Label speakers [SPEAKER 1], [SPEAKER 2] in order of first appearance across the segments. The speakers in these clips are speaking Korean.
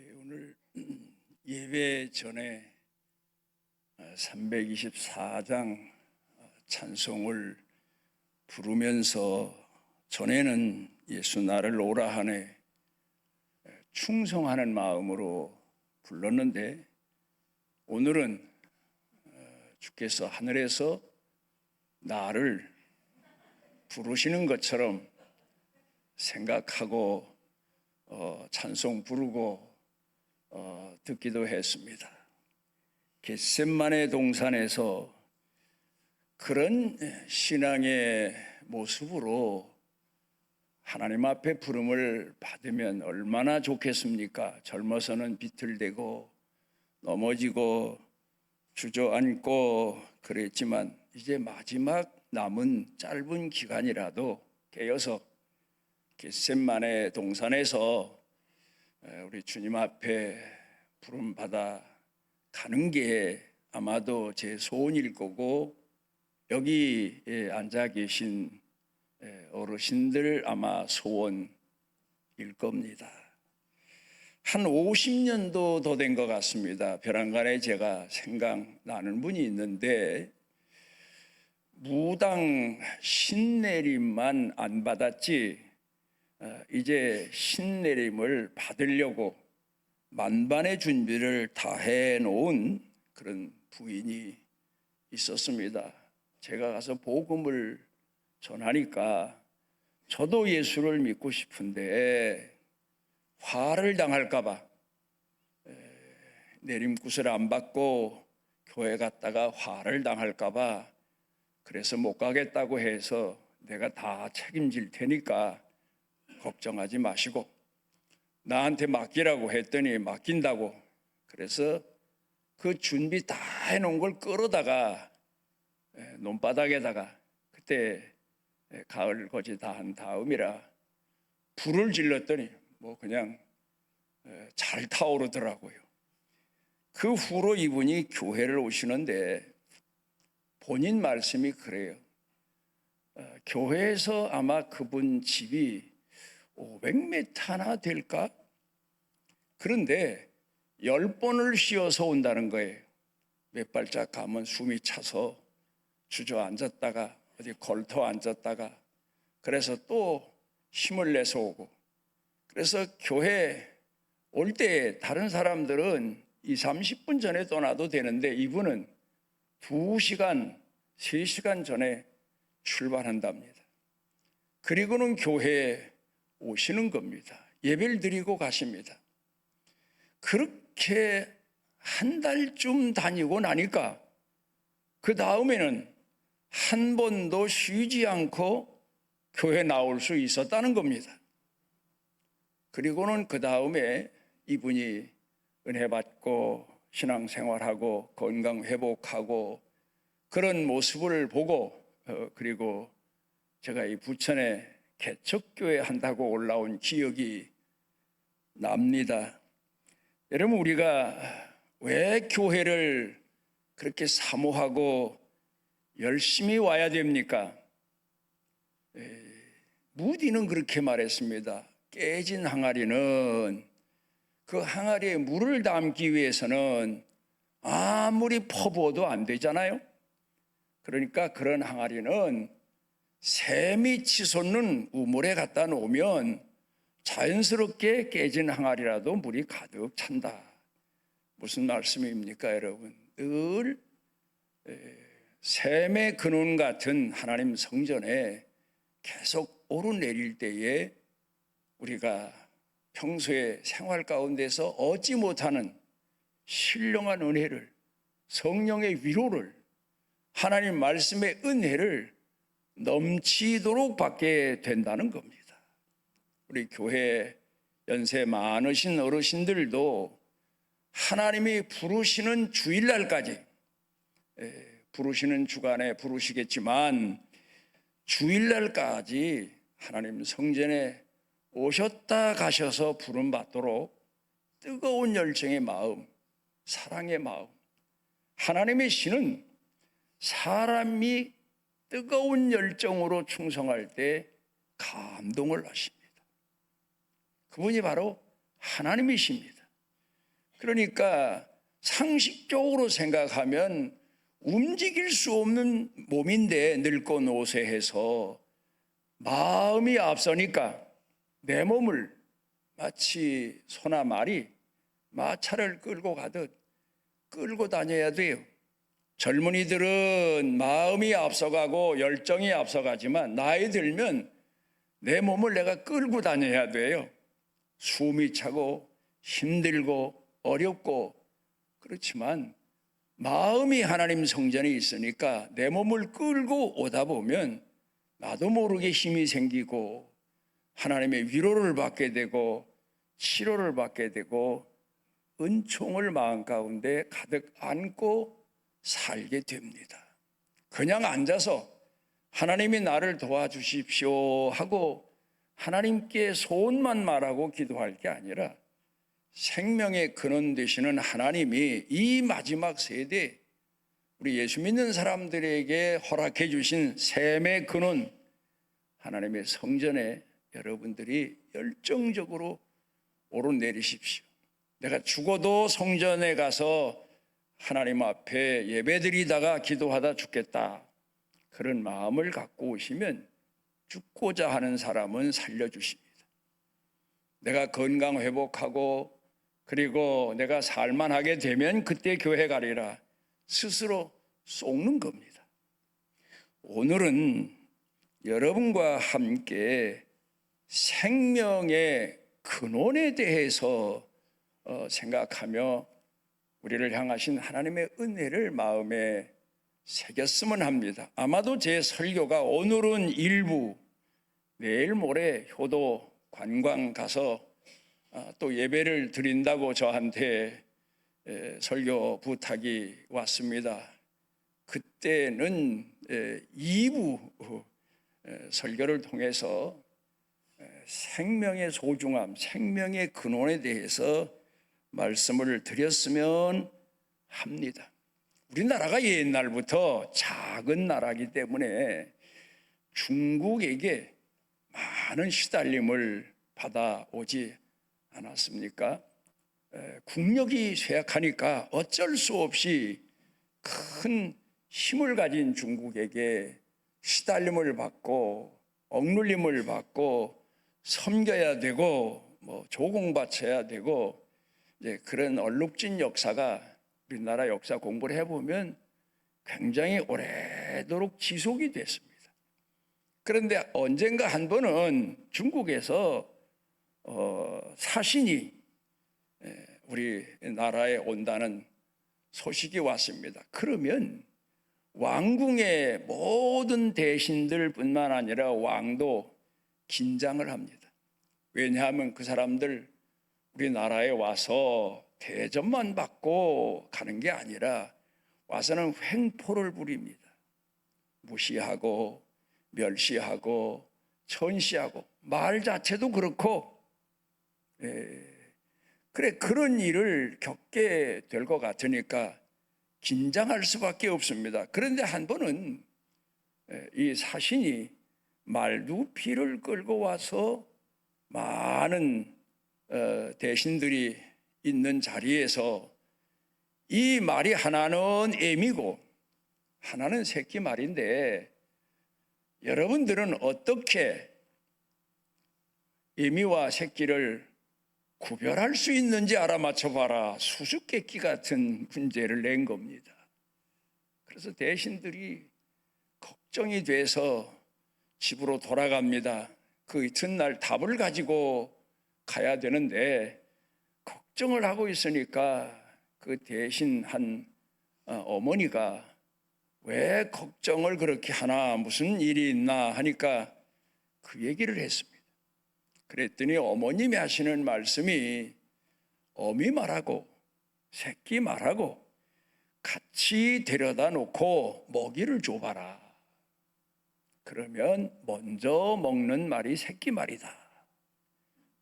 [SPEAKER 1] 오늘 예배 전에 324장 찬송을 부르면서 전에는 예수 나를 오라 하네 충성하는 마음으로 불렀는데, 오늘은 주께서 하늘에서 나를 부르시는 것처럼 생각하고 찬송 부르고 듣기도 했습니다. 겟셋마네 동산에서 그런 신앙의 모습으로 하나님 앞에 부름을 받으면 얼마나 좋겠습니까? 젊어서는 비틀대고 넘어지고 주저앉고 그랬지만, 이제 마지막 남은 짧은 기간이라도 깨어서 겟셋마네 동산에서 우리 주님 앞에 부름받아 가는 게 아마도 제 소원일 거고, 여기 앉아 계신 어르신들 아마 소원일 겁니다. 한 50년도 더 된 것 같습니다. 벼랑간에 제가 생각나는 분이 있는데, 무당 신내림만 안 받았지 이제 신내림을 받으려고 만반의 준비를 다 해놓은 그런 부인이 있었습니다. 제가 가서 복음을 전하니까 저도 예수를 믿고 싶은데 화를 당할까 봐, 내림굿을 안 받고 교회 갔다가 화를 당할까 봐, 그래서 못 가겠다고 해서 내가 다 책임질 테니까 걱정하지 마시고 나한테 맡기라고 했더니 맡긴다고, 그래서 그 준비 다 해놓은 걸 끌어다가 논바닥에다가, 그때 가을 거지 다 한 다음이라 불을 질렀더니 뭐 그냥 잘 타오르더라고요. 그 후로 이분이 교회를 오시는데 본인 말씀이 그래요. 교회에서 아마 그분 집이 500m나 될까? 그런데 10번을 쉬어서 온다는 거예요. 몇 발짝 가면 숨이 차서 주저앉았다가 어디 걸터 앉았다가, 그래서 또 힘을 내서 오고, 그래서 교회 올 때 다른 사람들은 20-30분 전에 떠나도 되는데 이분은 2시간, 3시간 전에 출발한답니다. 그리고는 교회에 오시는 겁니다. 예배를 드리고 가십니다. 그렇게 한 달쯤 다니고 나니까 그 다음에는 한 번도 쉬지 않고 교회 나올 수 있었다는 겁니다. 그리고는 그 다음에 이분이 은혜 받고 신앙생활하고 건강 회복하고 그런 모습을 보고, 그리고 제가 이 부천에 개척교회 한다고 올라온 기억이 납니다. 여러분, 우리가 왜 교회를 그렇게 사모하고 열심히 와야 됩니까? 무디는 그렇게 말했습니다. 깨진 항아리는 그 항아리에 물을 담기 위해서는 아무리 퍼부어도 안 되잖아요. 그러니까 그런 항아리는 샘이 치솟는 우물에 갖다 놓으면 자연스럽게 깨진 항아리라도 물이 가득 찬다. 무슨 말씀입니까, 여러분? 늘 샘의 근원 같은 하나님 성전에 계속 오르내릴 때에 우리가 평소에 생활 가운데서 얻지 못하는 신령한 은혜를, 성령의 위로를, 하나님 말씀의 은혜를 넘치도록 받게 된다는 겁니다. 우리 교회 연세 많으신 어르신들도 하나님이 부르시는 주일날까지, 부르시는 주간에 부르시겠지만 주일날까지 하나님 성전에 오셨다 가셔서 부름받도록 뜨거운 열정의 마음, 사랑의 마음, 하나님의 신은 사람이 뜨거운 열정으로 충성할 때 감동을 하십니다. 그분이 바로 하나님이십니다. 그러니까 상식적으로 생각하면 움직일 수 없는 몸인데 늙고 노쇠해서 마음이 앞서니까 내 몸을 마치 소나 말이 마차를 끌고 가듯 끌고 다녀야 돼요. 젊은이들은 마음이 앞서가고 열정이 앞서가지만 나이 들면 내 몸을 내가 끌고 다녀야 돼요. 숨이 차고 힘들고 어렵고 그렇지만 마음이 하나님 성전에 있으니까 내 몸을 끌고 오다 보면 나도 모르게 힘이 생기고 하나님의 위로를 받게 되고 치료를 받게 되고 은총을 마음 가운데 가득 안고 살게 됩니다. 그냥 앉아서 하나님이 나를 도와주십시오 하고 하나님께 소원만 말하고 기도할 게 아니라 생명의 근원 되시는 하나님이 이 마지막 세대 우리 예수 믿는 사람들에게 허락해 주신 샘의 근원 하나님의 성전에 여러분들이 열정적으로 오르내리십시오. 내가 죽어도 성전에 가서 하나님 앞에 예배드리다가 기도하다 죽겠다. 그런 마음을 갖고 오시면 죽고자 하는 사람은 살려주십니다. 내가 건강 회복하고 그리고 내가 살만하게 되면 그때 교회 가리라 스스로 속는 겁니다. 오늘은 여러분과 함께 생명의 근원에 대해서 생각하며 우리를 향하신 하나님의 은혜를 마음에 새겼으면 합니다. 아마도 제 설교가 오늘은 일부, 내일 모레 효도 관광 가서 또 예배를 드린다고 저한테 설교 부탁이 왔습니다. 그때는 2부 설교를 통해서 생명의 소중함, 생명의 근원에 대해서 말씀을 드렸으면 합니다. 우리나라가 옛날부터 작은 나라이기 때문에 중국에게 많은 시달림을 받아오지 않았습니까? 국력이 쇠약하니까 어쩔 수 없이 큰 힘을 가진 중국에게 시달림을 받고 억눌림을 받고 섬겨야 되고 조공바쳐야 되고 그런 얼룩진 역사가 우리나라 역사 공부를 해보면 굉장히 오래도록 지속이 됐습니다. 그런데 언젠가 한 번은 중국에서 사신이 우리 나라에 온다는 소식이 왔습니다. 그러면 왕궁의 모든 대신들뿐만 아니라 왕도 긴장을 합니다. 왜냐하면 그 사람들 우리나라에 와서 대접만 받고 가는 게 아니라 와서는 횡포를 부립니다. 무시하고 멸시하고 천시하고 말 자체도 그렇고 그런 일을 겪게 될 것 같으니까 긴장할 수밖에 없습니다. 그런데 한 번은 이 사신이 말두피를 끌고 와서 많은 대신들이 있는 자리에서 이 말이 하나는 애미고 하나는 새끼 말인데 여러분들은 어떻게 애미와 새끼를 구별할 수 있는지 알아맞혀봐라. 수수께끼 같은 문제를 낸 겁니다. 그래서 대신들이 걱정이 돼서 집으로 돌아갑니다. 그 이튿날 답을 가지고 가야 되는데 걱정을 하고 있으니까 그 대신 한 어머니가 왜 걱정을 그렇게 하나 무슨 일이 있나 하니까 그 얘기를 했습니다. 그랬더니 어머님이 하시는 말씀이 어미 말하고 새끼 말하고 같이 데려다 놓고 먹이를 줘봐라. 그러면 먼저 먹는 말이 새끼 말이다.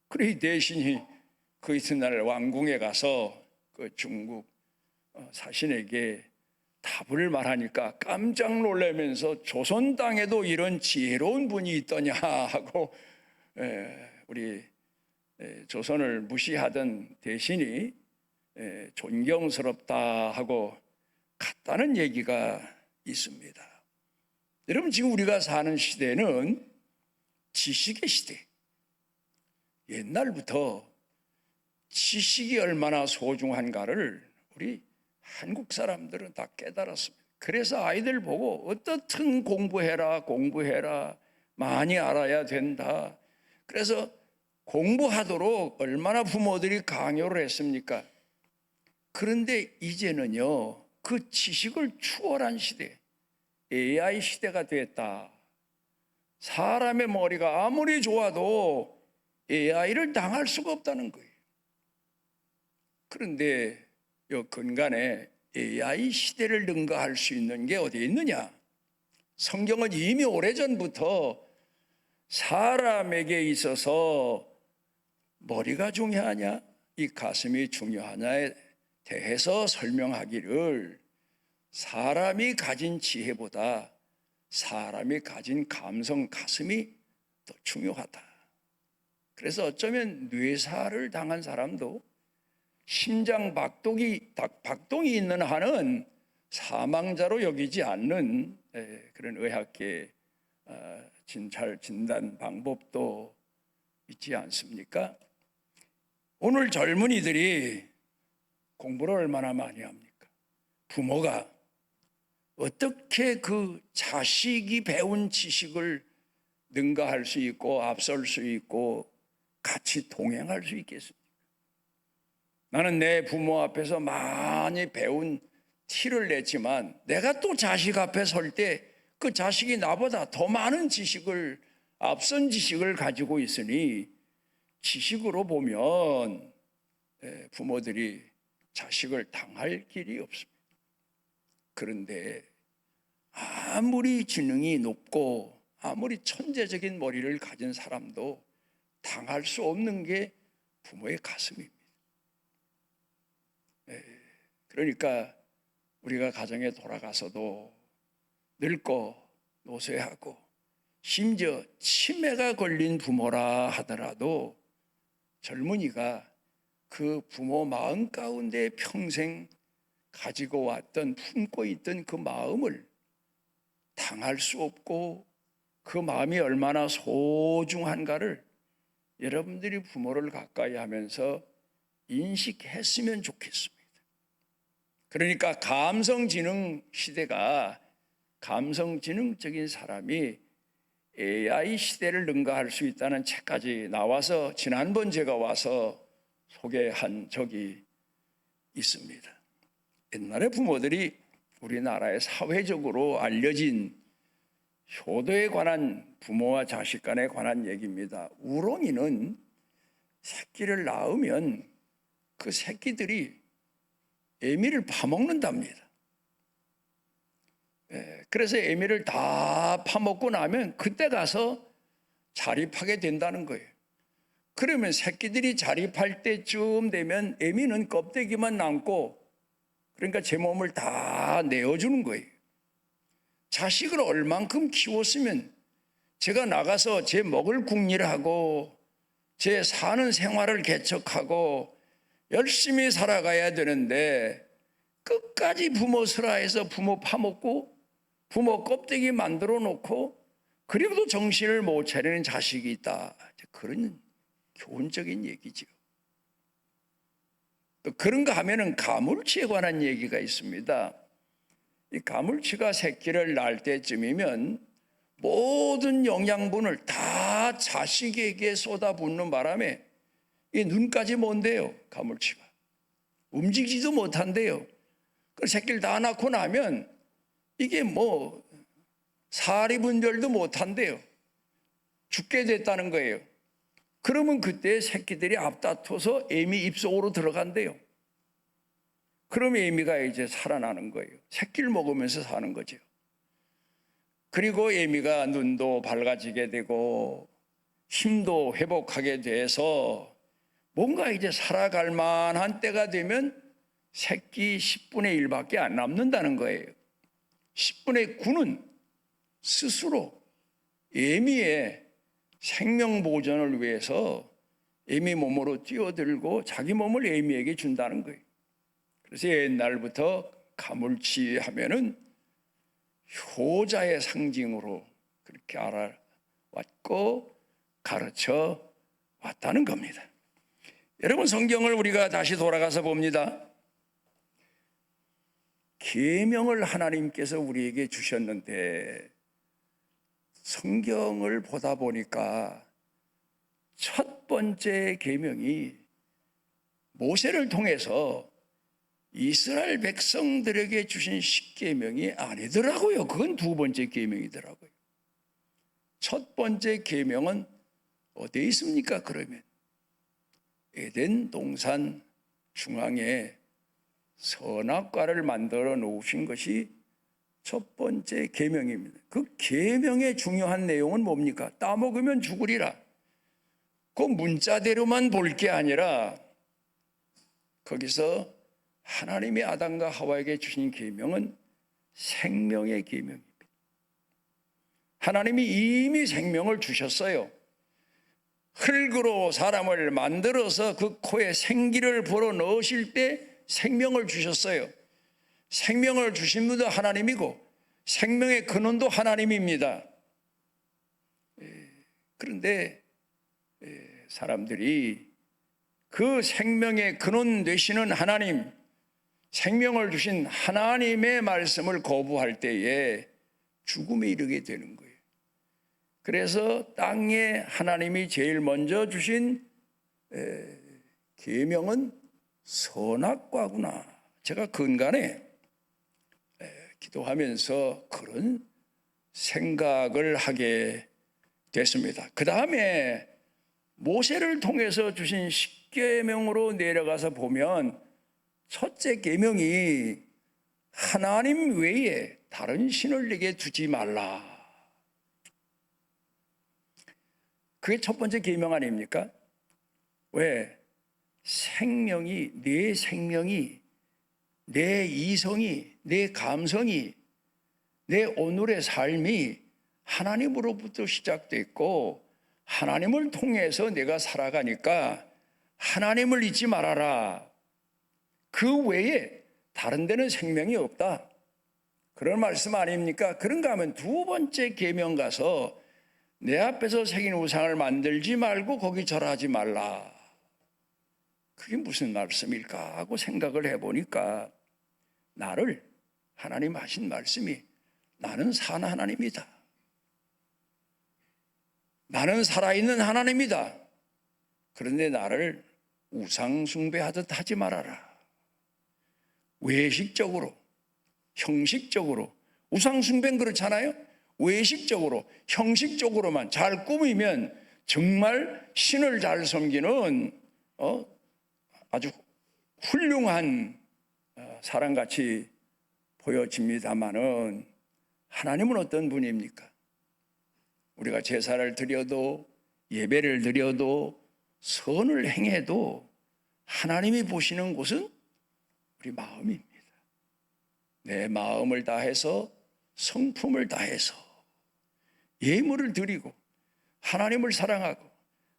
[SPEAKER 1] 그래 이 대신이 그 이튿날 왕궁에 가서 그 중국 사신에게 답을 말하니까 깜짝 놀라면서 조선 땅에도 이런 지혜로운 분이 있더냐 하고 우리 조선을 무시하던 대신이 존경스럽다 하고 같다는 얘기가 있습니다. 여러분, 지금 우리가 사는 시대는 지식의 시대. 옛날부터 지식이 얼마나 소중한가를 우리 한국 사람들은 다 깨달았습니다. 그래서 아이들 보고 어떻든 공부해라, 많이 알아야 된다. 그래서 공부하도록 얼마나 부모들이 강요를 했습니까? 그런데 이제는요, 그 지식을 추월한 시대, AI 시대가 됐다. 사람의 머리가 아무리 좋아도 AI를 당할 수가 없다는 거예요. 그런데 이 근간에 AI 시대를 능가할 수 있는 게 어디에 있느냐? 성경은 이미 오래전부터 사람에게 있어서 머리가 중요하냐, 이 가슴이 중요하냐에 대해서 설명하기를 사람이 가진 지혜보다 사람이 가진 감성, 가슴이 더 중요하다. 그래서 어쩌면 뇌사를 당한 사람도 심장 박동이 있는 한은 사망자로 여기지 않는 그런 의학계 진단 방법도 있지 않습니까? 오늘 젊은이들이 공부를 얼마나 많이 합니까? 부모가 어떻게 그 자식이 배운 지식을 능가할 수 있고 앞설 수 있고 같이 동행할 수 있겠습니까? 나는 내 부모 앞에서 많이 배운 티를 냈지만 내가 또 자식 앞에 설 때 그 자식이 나보다 더 많은 지식을, 앞선 지식을 가지고 있으니 지식으로 보면 부모들이 자식을 당할 길이 없습니다. 그런데 아무리 지능이 높고 아무리 천재적인 머리를 가진 사람도 당할 수 없는 게 부모의 가슴입니다. 그러니까 우리가 가정에 돌아가서도 늙고 노쇠하고 심지어 치매가 걸린 부모라 하더라도 젊은이가 그 부모 마음 가운데 평생 가지고 왔던, 품고 있던 그 마음을 당할 수 없고 그 마음이 얼마나 소중한가를 여러분들이 부모를 가까이 하면서 인식했으면 좋겠습니다. 그러니까 감성지능 시대가 감성지능적인 사람이 AI 시대를 능가할 수 있다는 책까지 나와서 지난번 제가 와서 소개한 적이 있습니다. 옛날에 부모들이 우리나라의 사회적으로 알려진 효도에 관한, 부모와 자식 간에 관한 얘기입니다. 우렁이는 새끼를 낳으면 그 새끼들이 애미를 파먹는답니다. 그래서 애미를 다 파먹고 나면 그때 가서 자립하게 된다는 거예요. 그러면 새끼들이 자립할 때쯤 되면 애미는 껍데기만 남고, 그러니까 제 몸을 다 내어주는 거예요. 자식을 얼만큼 키웠으면 제가 나가서 제 먹을 궁리를 하고 제 사는 생활을 개척하고 열심히 살아가야 되는데 끝까지 부모 슬하해서 부모 파먹고 부모 껍데기 만들어 놓고 그리고도 정신을 못 차리는 자식이 있다. 그런 교훈적인 얘기죠. 또 그런가 하면은 가물치에 관한 얘기가 있습니다. 이 가물치가 새끼를 낳을 때쯤이면 모든 영양분을 다 자식에게 쏟아붓는 바람에 이 눈까지 못돼요. 가물치가 움직이지도 못한대요. 그 새끼를 다 낳고 나면 이게 뭐 사리분별도 못한대요. 죽게 됐다는 거예요. 그러면 그때 새끼들이 앞다퉈서 애미 입속으로 들어간대요. 그럼 애미가 이제 살아나는 거예요. 새끼를 먹으면서 사는 거죠. 그리고 애미가 눈도 밝아지게 되고 힘도 회복하게 돼서 뭔가 이제 살아갈 만한 때가 되면 새끼 10분의 1밖에 안 남는다는 거예요. 10분의 9는 스스로 애미의 생명 보존을 위해서 애미 몸으로 뛰어들고 자기 몸을 애미에게 준다는 거예요. 그래서 옛날부터 가물치 하면은 효자의 상징으로 그렇게 알아왔고 가르쳐 왔다는 겁니다. 여러분, 성경을 우리가 다시 돌아가서 봅니다. 계명을 하나님께서 우리에게 주셨는데 성경을 보다 보니까 첫 번째 계명이 모세를 통해서 이스라엘 백성들에게 주신 십계명이 아니더라고요. 그건 두 번째 계명이더라고요. 첫 번째 계명은 어디에 있습니까? 그러면 에덴 동산 중앙에 선악과를 만들어 놓으신 것이 첫 번째 계명입니다. 그 계명의 중요한 내용은 뭡니까? 따먹으면 죽으리라. 그 문자대로만 볼 게 아니라 거기서 하나님이 아담과 하와에게 주신 계명은 생명의 계명입니다. 하나님이 이미 생명을 주셨어요. 흙으로 사람을 만들어서 그 코에 생기를 불어 넣으실 때 생명을 주셨어요. 생명을 주신 분도 하나님이고 생명의 근원도 하나님입니다. 그런데 사람들이 그 생명의 근원 되시는 하나님, 생명을 주신 하나님의 말씀을 거부할 때에 죽음에 이르게 되는 거예요. 그래서 땅에 하나님이 제일 먼저 주신 계명은 선악과구나. 제가 근간에 기도하면서 그런 생각을 하게 됐습니다. 그 다음에 모세를 통해서 주신 십계명으로 내려가서 보면 첫째 계명이 하나님 외에 다른 신을 내게 두지 말라. 그게 첫 번째 계명 아닙니까? 왜? 생명이, 내 이성이, 내 감성이, 내 오늘의 삶이 하나님으로부터 시작됐고 하나님을 통해서 내가 살아가니까 하나님을 잊지 말아라. 그 외에 다른 데는 생명이 없다. 그런 말씀 아닙니까? 그런가 하면 두 번째 계명 가서 내 앞에서 새긴 우상을 만들지 말고 거기 절하지 말라. 그게 무슨 말씀일까 하고 생각을 해보니까 나를 하나님 하신 말씀이 나는 산 하나님이다. 나는 살아있는 하나님이다. 그런데 나를 우상 숭배하듯 하지 말아라. 외식적으로, 형식적으로, 우상 숭배는 그렇잖아요. 외식적으로, 형식적으로만 잘 꾸미면 정말 신을 잘 섬기는 아주 훌륭한 사람같이 보여집니다마는 하나님은 어떤 분입니까? 우리가 제사를 드려도 예배를 드려도 선을 행해도 하나님이 보시는 곳은 우리 마음입니다. 내 마음을 다해서 성품을 다해서 예물을 드리고 하나님을 사랑하고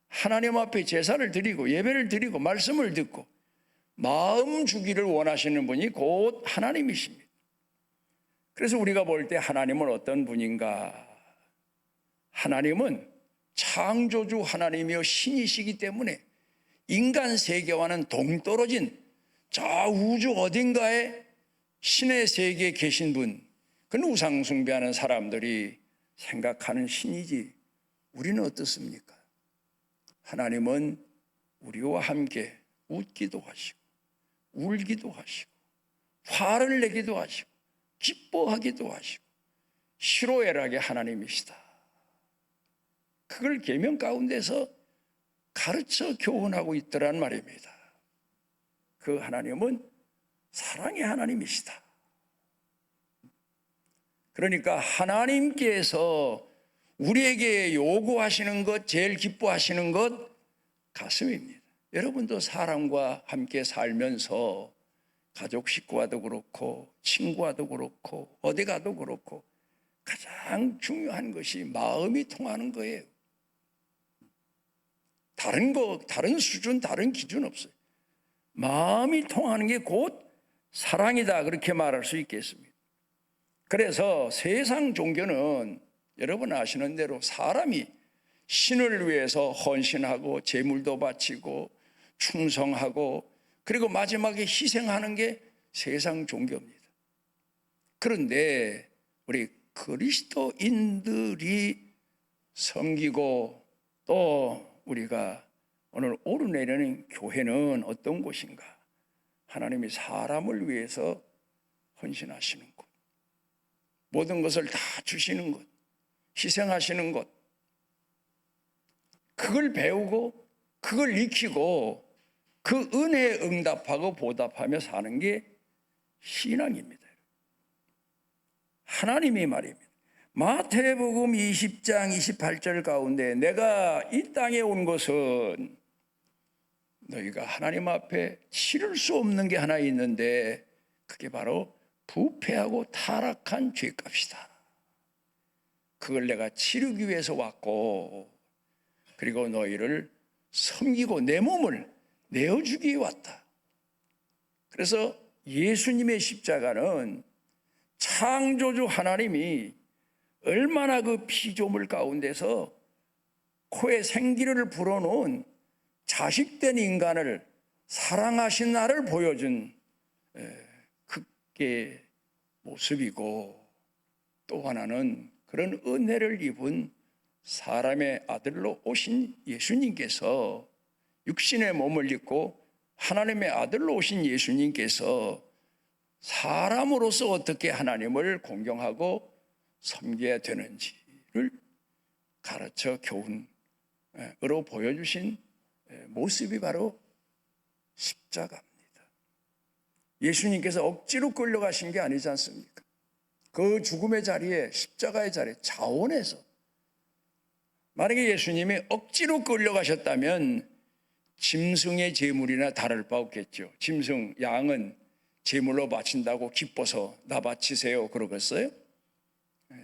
[SPEAKER 1] 하나님 앞에 제사를 드리고 예배를 드리고 말씀을 듣고 마음 주기를 원하시는 분이 곧 하나님이십니다. 그래서 우리가 볼 때 하나님은 어떤 분인가? 하나님은 창조주 하나님이여 신이시기 때문에 인간 세계와는 동떨어진 저 우주 어딘가에 신의 세계에 계신 분, 그는 우상 숭배하는 사람들이 생각하는 신이지 우리는 어떻습니까? 하나님은 우리와 함께 웃기도 하시고 울기도 하시고 화를 내기도 하시고 기뻐하기도 하시고 희로애락의 하나님이시다. 그걸 계명 가운데서 가르쳐 교훈하고 있더란 말입니다. 그 하나님은 사랑의 하나님이시다. 그러니까 하나님께서 우리에게 요구하시는 것, 제일 기뻐하시는 것 가슴입니다. 여러분도 사람과 함께 살면서 가족 식구와도 그렇고 친구와도 그렇고 어디 가도 그렇고 가장 중요한 것이 마음이 통하는 거예요. 다른 수준, 다른 기준 없어요. 마음이 통하는 게 곧 사랑이다, 그렇게 말할 수 있겠습니다. 그래서 세상 종교는 여러분 아시는 대로 사람이 신을 위해서 헌신하고 제물도 바치고 충성하고 그리고 마지막에 희생하는 게 세상 종교입니다. 그런데 우리 그리스도인들이 섬기고 또 우리가 오늘 오르내리는 교회는 어떤 곳인가? 하나님이 사람을 위해서 헌신하시는 곳, 모든 것을 다 주시는 곳, 희생하시는 곳, 그걸 배우고 그걸 익히고 그 은혜에 응답하고 보답하며 사는 게 신앙입니다. 하나님이 말입니다. 마태복음 20장 28절 가운데 내가 이 땅에 온 것은 너희가 하나님 앞에 치를 수 없는 게 하나 있는데 그게 바로 부패하고 타락한 죄값이다. 그걸 내가 치르기 위해서 왔고 그리고 너희를 섬기고 내 몸을 내어주기 위해 왔다. 그래서 예수님의 십자가는 창조주 하나님이 얼마나 그 피조물 가운데서 코에 생기를 불어넣은 자식된 인간을 사랑하신 나를 보여준 그게 모습이고, 또 하나는 그런 은혜를 입은 사람의 아들로 오신 예수님께서, 육신의 몸을 입고 하나님의 아들로 오신 예수님께서 사람으로서 어떻게 하나님을 공경하고 섬겨야 되는지를 가르쳐 교훈으로 보여주신 모습이 바로 십자가입니다. 예수님께서 억지로 끌려가신 게 아니지 않습니까? 그 죽음의 자리에, 십자가의 자리에 자원해서, 만약에 예수님이 억지로 끌려가셨다면 짐승의 제물이나 다를 바 없겠죠. 짐승, 양은 제물로 바친다고 기뻐서 나 바치세요 그러겠어요?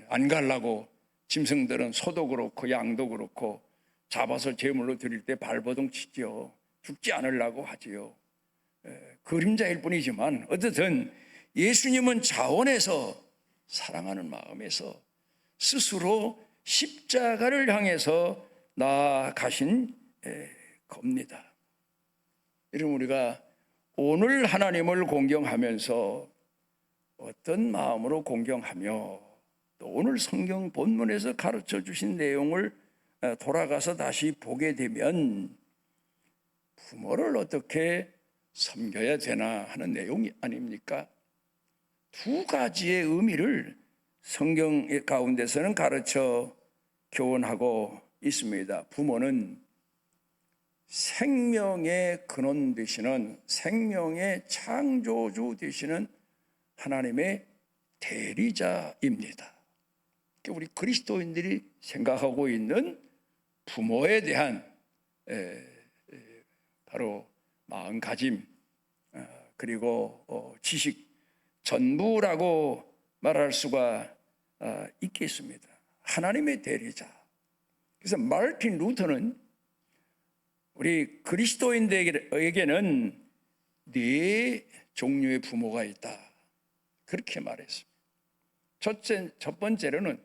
[SPEAKER 1] 안 가려고 짐승들은 소도 그렇고 양도 그렇고 잡아서 제물로 드릴 때 발버둥 치죠. 죽지 않으려고 하지요. 그림자일 뿐이지만 어쨌든 예수님은 자원해서, 사랑하는 마음에서 스스로 십자가를 향해서 나아가신 겁니다. 여러분, 우리가 오늘 하나님을 공경하면서 어떤 마음으로 공경하며 또 오늘 성경 본문에서 가르쳐 주신 내용을 돌아가서 다시 보게 되면 부모를 어떻게 섬겨야 되나 하는 내용이 아닙니까? 두 가지의 의미를 성경 가운데서는 가르쳐 교훈하고 있습니다. 부모는 생명의 근원 되시는, 생명의 창조주 되시는 하나님의 대리자입니다. 우리 그리스도인들이 생각하고 있는 부모에 대한 바로 마음가짐, 그리고 지식 전부라고 말할 수가 있겠습니다. 하나님의 대리자. 그래서 마르틴 루터는 우리 그리스도인들에게는 네 종류의 부모가 있다, 그렇게 말했습니다. 첫 번째로는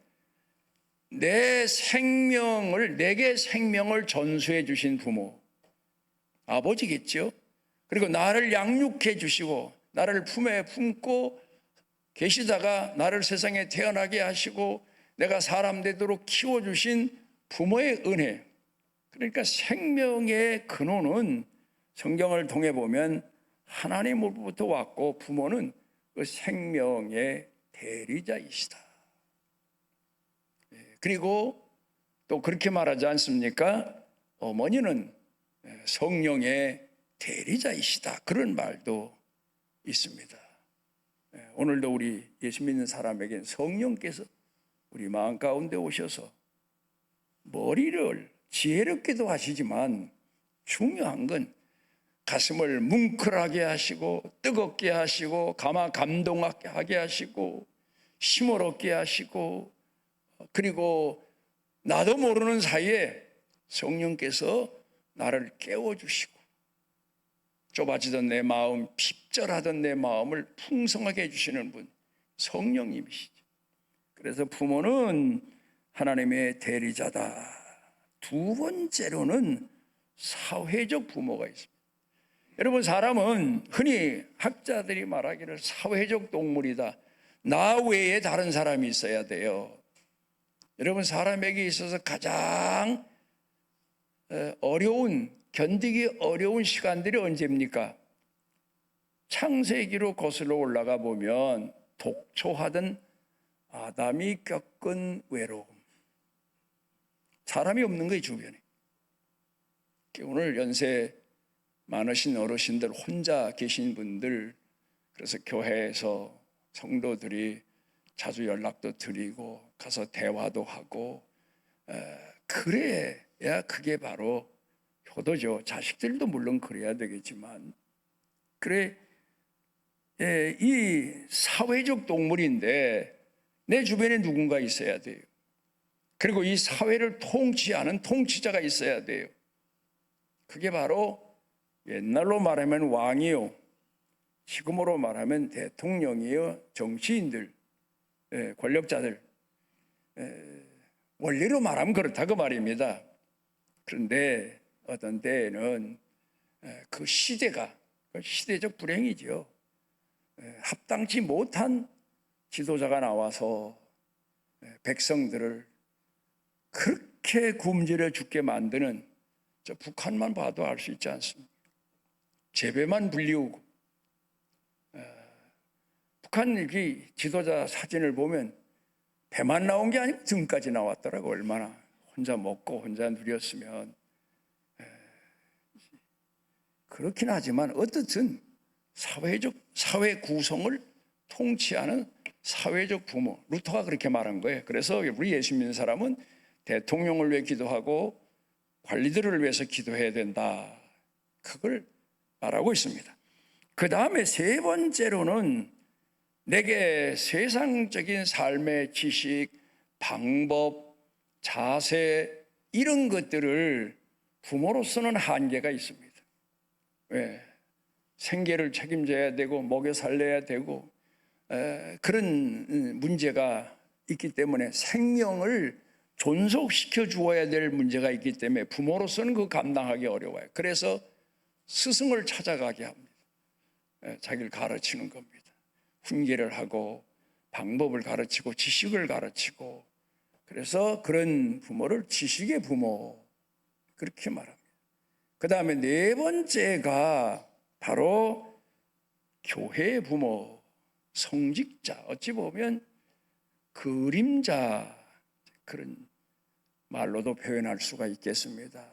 [SPEAKER 1] 내게 생명을 전수해 주신 부모, 아버지겠죠. 그리고 나를 양육해 주시고 나를 품에 품고 계시다가 나를 세상에 태어나게 하시고 내가 사람 되도록 키워주신 부모의 은혜. 그러니까 생명의 근원은 성경을 통해 보면 하나님으로부터 왔고, 부모는 그 생명의 대리자이시다. 그리고 또 그렇게 말하지 않습니까? 어머니는 성령의 대리자이시다, 그런 말도 있습니다. 오늘도 우리 예수 믿는 사람에겐 성령께서 우리 마음 가운데 오셔서 머리를 지혜롭게도 하시지만 중요한 건 가슴을 뭉클하게 하시고 뜨겁게 하시고 감동하게 하시고 힘을 얻게 하시고, 그리고 나도 모르는 사이에 성령께서 나를 깨워주시고 좁아지던 내 마음, 핍절하던 내 마음을 풍성하게 해주시는 분, 성령님이시죠. 그래서 부모는 하나님의 대리자다. 두 번째로는 사회적 부모가 있습니다. 여러분, 사람은 흔히 학자들이 말하기를 사회적 동물이다. 나 외에 다른 사람이 있어야 돼요. 여러분, 사람에게 있어서 가장 견디기 어려운 시간들이 언제입니까? 창세기로 거슬러 올라가 보면 독초하던 아담이 겪은 외로움. 사람이 없는 거예요, 주변에. 오늘 연세 많으신 어르신들, 혼자 계신 분들, 그래서 교회에서 성도들이 자주 연락도 드리고 가서 대화도 하고, 그래야 그게 바로 효도죠. 자식들도 물론 그래야 되겠지만, 그래, 이 사회적 동물인데 내 주변에 누군가 있어야 돼요. 그리고 이 사회를 통치하는 통치자가 있어야 돼요. 그게 바로 옛날로 말하면 왕이요, 지금으로 말하면 대통령이요, 정치인들, 권력자들, 원리로 말하면 그렇다고 말입니다. 그런데 어떤 때에는 그 시대가 시대적 불행이죠. 합당치 못한 지도자가 나와서 백성들을 그렇게 굶주려 죽게 만드는, 저 북한만 봐도 알 수 있지 않습니까? 재배만 불리우고, 북한 지도자 사진을 보면 배만 나온 게 아니고 등까지 나왔더라고. 얼마나 혼자 먹고 혼자 누렸으면. 그렇긴 하지만 어떻든 사회 구성을 통치하는 사회적 부모, 루터가 그렇게 말한 거예요. 그래서 우리 예수 믿는 사람은 대통령을 위해 기도하고 관리들을 위해서 기도해야 된다, 그걸 말하고 있습니다. 그 다음에 세 번째로는 내게 세상적인 삶의 지식, 방법, 자세, 이런 것들을 부모로서는 한계가 있습니다. 왜? 생계를 책임져야 되고 먹여 살려야 되고 그런 문제가 있기 때문에, 생명을 존속시켜 주어야 될 문제가 있기 때문에 부모로서는 그 감당하기 어려워요. 그래서 스승을 찾아가게 합니다. 자기를 가르치는 겁니다. 훈계를 하고 방법을 가르치고 지식을 가르치고, 그래서 그런 부모를 지식의 부모, 그렇게 말합니다. 그 다음에 네 번째가 바로 교회의 부모, 성직자, 어찌 보면 그림자, 그런 말로도 표현할 수가 있겠습니다.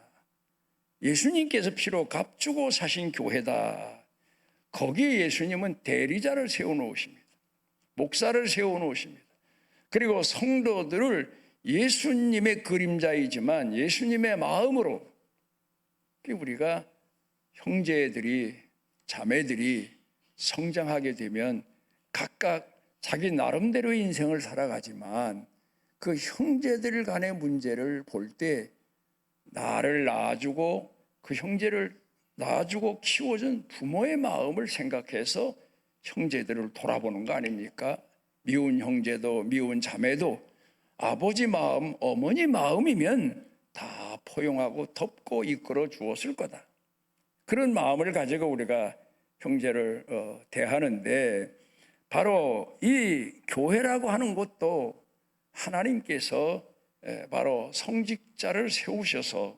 [SPEAKER 1] 예수님께서 피로 값주고 사신 교회다. 거기에 예수님은 대리자를 세워놓으십니다. 목사를 세워놓으십니다. 그리고 성도들을 예수님의 그림자이지만 예수님의 마음으로, 우리가 형제들이, 자매들이 성장하게 되면 각각 자기 나름대로의 인생을 살아가지만 그 형제들 간의 문제를 볼 때 나를 낳아주고 그 형제를 낳아주고 키워준 부모의 마음을 생각해서 형제들을 돌아보는 거 아닙니까? 미운 형제도 미운 자매도 아버지 마음, 어머니 마음이면 다 포용하고 덮고 이끌어 주었을 거다. 그런 마음을 가지고 우리가 형제를 대하는데, 바로 이 교회라고 하는 것도 하나님께서 바로 성직자를 세우셔서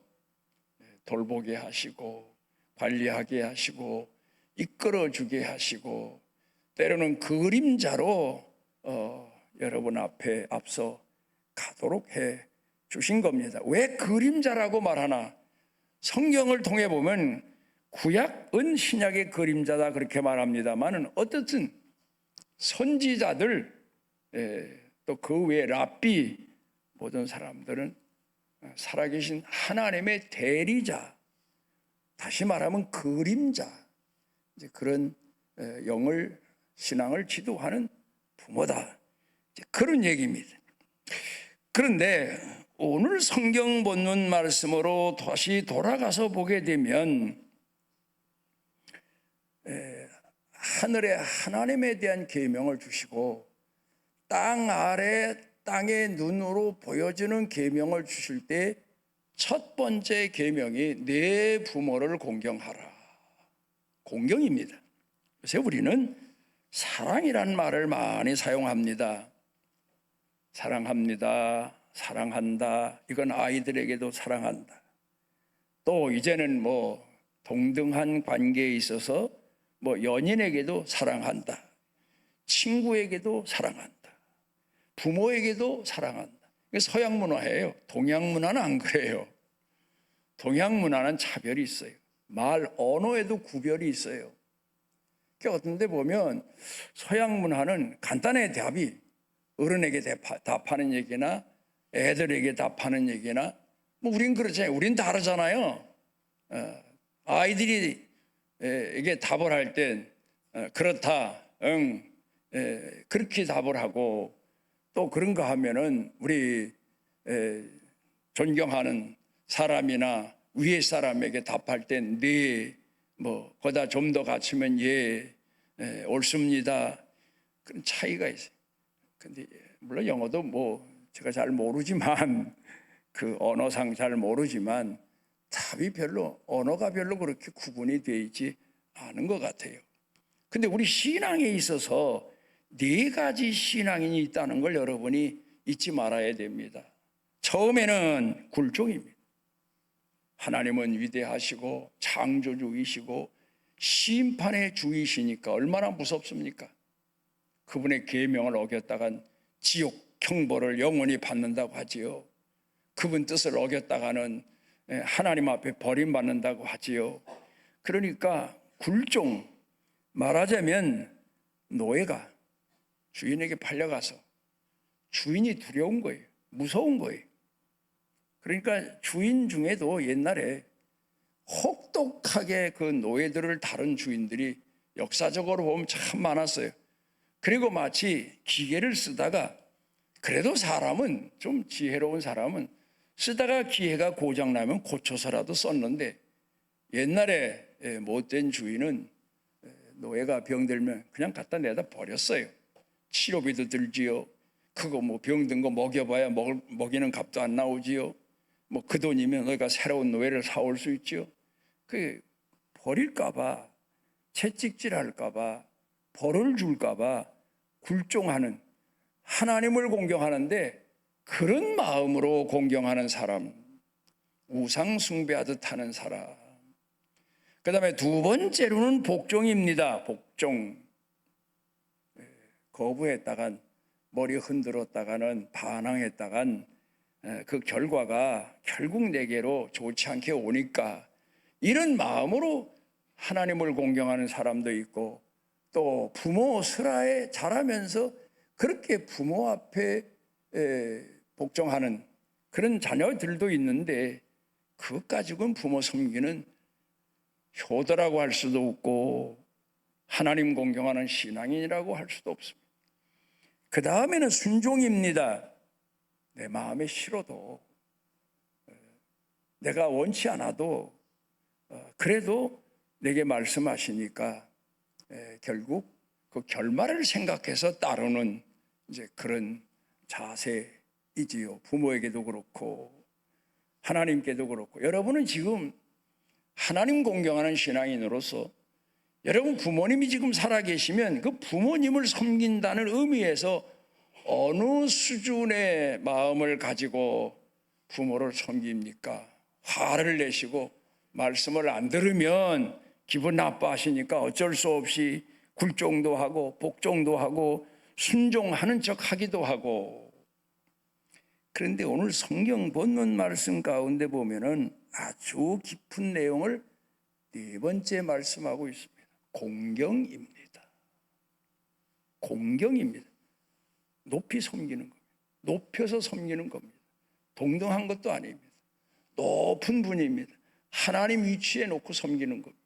[SPEAKER 1] 돌보게 하시고 관리하게 하시고 이끌어주게 하시고, 때로는 그림자로 여러분 앞에 앞서 가도록 해 주신 겁니다. 왜 그림자라고 말하나? 성경을 통해 보면 구약은 신약의 그림자다 그렇게 말합니다만은, 어떻든 선지자들, 또 그 외에 랍비, 모든 사람들은 살아계신 하나님의 대리자, 다시 말하면 그림자, 이제 그런 영을, 신앙을 지도하는 부모다, 이제 그런 얘기입니다. 그런데 오늘 성경 본문 말씀으로 다시 돌아가서 보게 되면 하늘의 하나님에 대한 계명을 주시고 땅 아래 땅의 눈으로 보여주는 계명을 주실 때 첫 번째 계명이 내 부모를 공경하라. 공경입니다. 요새 우리는 사랑이라는 말을 많이 사용합니다. 사랑합니다. 사랑한다. 이건 아이들에게도 사랑한다. 또 이제는 뭐 동등한 관계에 있어서 뭐 연인에게도 사랑한다. 친구에게도 사랑한다. 부모에게도 사랑한다. 이게 서양 문화예요. 동양 문화는 안 그래요. 동양 문화는 차별이 있어요. 말, 언어에도 구별이 있어요. 어떤 데 보면 서양 문화는 간단해 답이 어른에게 답하는 얘기나 애들에게 답하는 얘기나 뭐 우린 그렇잖아요. 우린 다르잖아요. 아이들이 이게 답을 할 땐 그렇다, 응, 그렇게 답을 하고 또 그런가 하면은 우리 존경하는 사람이나 위에 사람에게 답할 땐 네, 뭐 거기다 좀 더 갖추면 예, 옳습니다. 그런 차이가 있어요. 근데 물론 영어도 뭐 제가 잘 모르지만 그 언어상 잘 모르지만 답이 별로 언어가 별로 그렇게 구분이 되어 있지 않은 것 같아요. 근데 우리 신앙에 있어서 네 가지 신앙인이 있다는 걸 여러분이 잊지 말아야 됩니다. 처음에는 굴종입니다. 하나님은 위대하시고 창조주이시고 심판의 주이시니까 얼마나 무섭습니까? 그분의 계명을 어겼다간 지옥 형벌을 영원히 받는다고 하지요. 그분 뜻을 어겼다가는 하나님 앞에 버림받는다고 하지요. 그러니까 굴종, 말하자면 노예가 주인에게 팔려가서 주인이 두려운 거예요. 무서운 거예요. 그러니까 주인 중에도 옛날에 혹독하게 그 노예들을 다룬 주인들이 역사적으로 보면 참 많았어요. 그리고 마치 기계를 쓰다가 그래도 사람은 좀 지혜로운 사람은 쓰다가 기계가 고장나면 고쳐서라도 썼는데 옛날에 못된 주인은 노예가 병들면 그냥 갖다 내다 버렸어요. 치료비도 들지요. 그거 뭐 병든 거 먹여봐야 먹이는 값도 안 나오지요. 뭐 그 돈이면 너희가 새로운 노예를 사올 수 있지요. 그 버릴까봐, 채찍질할까봐, 벌을 줄까봐 굴종하는, 하나님을 공경하는데 그런 마음으로 공경하는 사람, 우상 숭배하듯 하는 사람. 그 다음에 두 번째로는 복종입니다. 복종. 거부했다간, 머리 흔들었다가는, 반항했다간 그 결과가 결국 내게로 좋지 않게 오니까 이런 마음으로 하나님을 공경하는 사람도 있고, 또 부모 슬하에 자라면서 그렇게 부모 앞에 복종하는 그런 자녀들도 있는데 그것 가지고는 부모 섬기는 효도라고 할 수도 없고 하나님 공경하는 신앙인이라고 할 수도 없습니다. 그 다음에는 순종입니다. 내 마음에 싫어도, 내가 원치 않아도 그래도 내게 말씀하시니까 결국 그 결말을 생각해서 따르는 이제 그런 자세이지요. 부모에게도 그렇고 하나님께도 그렇고. 여러분은 지금 하나님 공경하는 신앙인으로서 여러분 부모님이 지금 살아계시면 그 부모님을 섬긴다는 의미에서 어느 수준의 마음을 가지고 부모를 섬깁니까? 화를 내시고 말씀을 안 들으면 기분 나빠하시니까 어쩔 수 없이 굴종도 하고 복종도 하고 순종하는 척 하기도 하고. 그런데 오늘 성경 본문 말씀 가운데 보면은 아주 깊은 내용을 네 번째 말씀하고 있습니다. 공경입니다. 공경입니다. 높이 섬기는 겁니다. 높여서 섬기는 겁니다. 동등한 것도 아닙니다. 높은 분입니다. 하나님 위치에 놓고 섬기는 겁니다.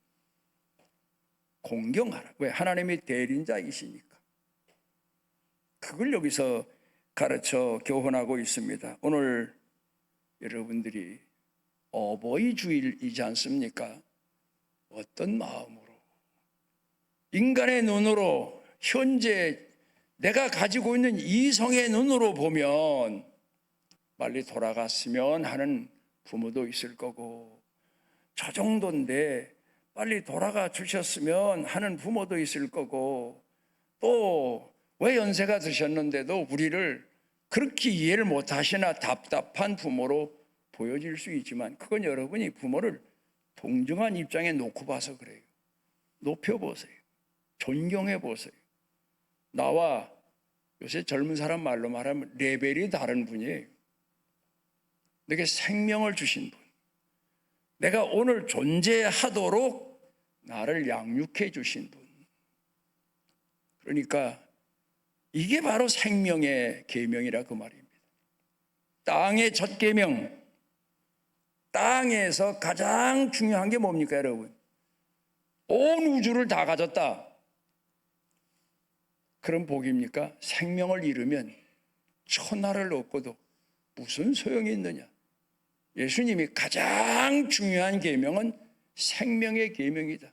[SPEAKER 1] 공경하라. 왜? 하나님의 대리인자이시니까. 그걸 여기서 가르쳐 교훈하고 있습니다. 오늘 여러분들이 어버이 주일이지 않습니까? 어떤 마음으로 인간의 눈으로 현재 내가 가지고 있는 이성의 눈으로 보면 빨리 돌아갔으면 하는 부모도 있을 거고, 저 정도인데 빨리 돌아가 주셨으면 하는 부모도 있을 거고, 또 왜 연세가 드셨는데도 우리를 그렇게 이해를 못하시나 답답한 부모로 보여질 수 있지만, 그건 여러분이 부모를 동등한 입장에 놓고 봐서 그래요. 높여보세요. 존경해보세요. 나와 요새 젊은 사람 말로 말하면 레벨이 다른 분이에요. 내게 생명을 주신 분, 내가 오늘 존재하도록 나를 양육해 주신 분. 그러니까 이게 바로 생명의 계명이라 그 말입니다. 땅의 첫 계명, 땅에서 가장 중요한 게 뭡니까 여러분? 온 우주를 다 가졌다. 그런 복입니까? 생명을 잃으면 천하를 얻고도 무슨 소용이 있느냐? 예수님이 가장 중요한 계명은 생명의 계명이다.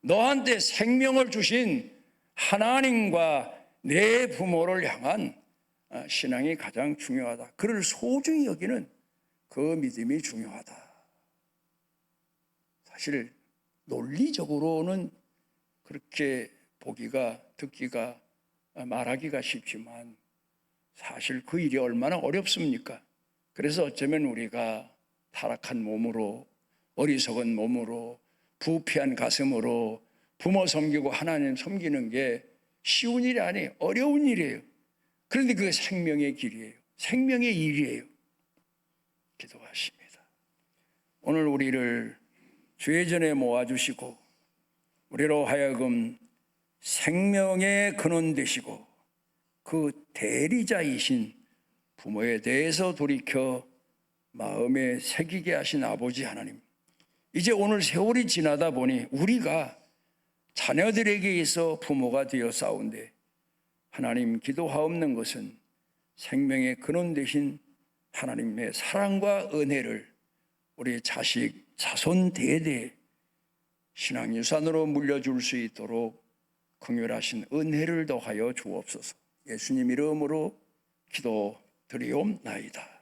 [SPEAKER 1] 너한테 생명을 주신 하나님과 내 부모를 향한 신앙이 가장 중요하다. 그를 소중히 여기는 그 믿음이 중요하다. 사실 논리적으로는 그렇게 보기가, 듣기가, 말하기가 쉽지만 사실 그 일이 얼마나 어렵습니까? 그래서 어쩌면 우리가 타락한 몸으로, 어리석은 몸으로, 부패한 가슴으로 부모 섬기고 하나님 섬기는 게 쉬운 일이 아니에요. 어려운 일이에요. 그런데 그게 생명의 길이에요. 생명의 일이에요. 기도하십니다. 오늘 우리를 주의 전에 모아주시고 우리로 하여금 생명의 근원 되시고 그 대리자이신 부모에 대해서 돌이켜 마음에 새기게 하신 아버지 하나님, 이제 오늘 세월이 지나다 보니 우리가 자녀들에게 있어 부모가 되어 싸운데 하나님, 기도하옵는 것은 생명의 근원 되신 하나님의 사랑과 은혜를 우리 자식, 자손 대대에 신앙유산으로 물려줄 수 있도록 긍휼하신 은혜를 더하여 주옵소서. 예수님 이름으로 기도드리옵나이다.